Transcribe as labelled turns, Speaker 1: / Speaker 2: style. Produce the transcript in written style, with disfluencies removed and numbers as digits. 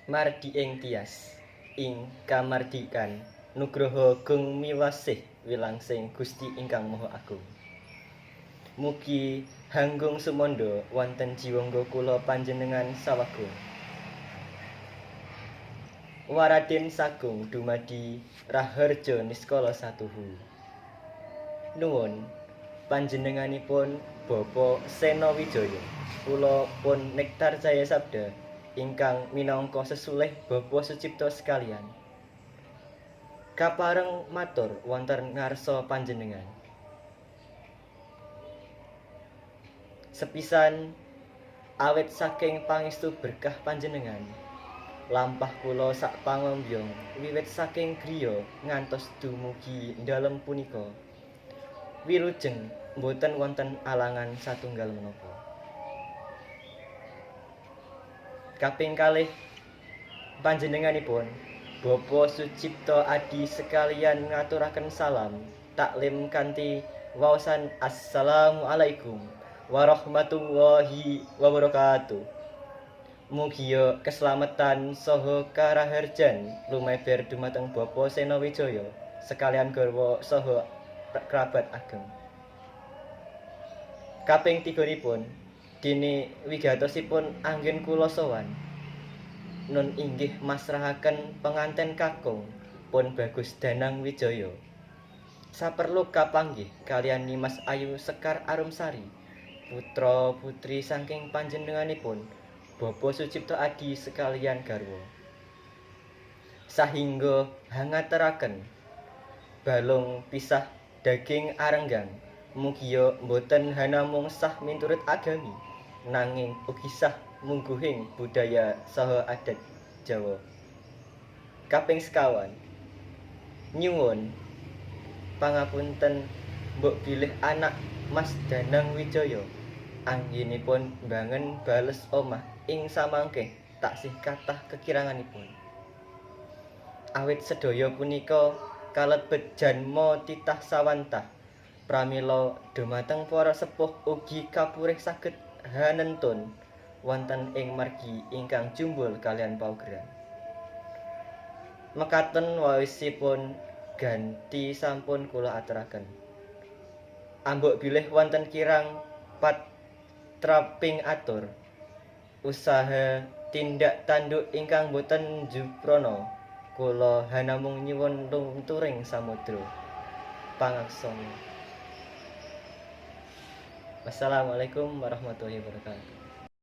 Speaker 1: Mardi ing tias ing kamardikan nugroho gung miwasih wilangsing Gusti ingkang Maha Agung. Mugi hanggung sumanda wonten jiwangga kula panjenengan sawagung. Waradin sagung dumadi Raharja Niskala Satuhu. Nuwun panjenenganipun Bapak Sena Wijaya. Kula pun nektar Jaya Sabda ingkang minangka sesulih Bapak Sucipto sekalian. Kapareng matur wonten ngarsa panjenengan. Sepisan awit saking pangestu berkah panjenengan. Lampah kula sak pangombyong wiwit saking griya ngantos dumugi dalem punika. Wilujeng mboten wonten alangan satunggal menapa. Kaping kalih panjenenganipun Bapak Sucipto Adi sekalian ngaturaken salam taklim kanthi waosan Assalamualaikum warahmatullahi wabarakatuh. Mugia keselamatan saha karaharjan lumeber dumateng Bapak Sena Wijaya sekalian garwa saha kerabat ageng. Kaping tiganipun dene wigatosipun anggen kula sowan. Nun inggih masrahaken penganten kakung pun Bagus Danang Wijaya. Saperlu kapanggih kaliyan Nimas Ayu Sekar Arumsari, putra putri saking panjenenganipun Bapak Sucipto Adi sekalian garwa. Sahingga hangateraken balung pisah daging arenggang, mugia boten hanamung sah miturut agami, nanging ugi sah mungguhing budaya saha adat Jawa. Kaping sekawan, nyuwun pangapunten mbok bilih anak Mas Danang Wijaya anggenipun mbangun bales omah ing samangke taksih kathah kekiranganipun. Awit sedaya punika kalebet janma titah sawantah pramila dumateng para sepuh ugi kapurih saged hanentun wonten ing margi ingkang jumbul kalian paugeran. Mekaten waosipun ganti sampun kula aturaken. Ambok bilih wonten kirang patraping atur usaha tindak tanduk ingkang boten juprana kula hanamung nyuwun lunturing samudra pangaksana. Wassalamualaikum warahmatullahi wabarakatuh.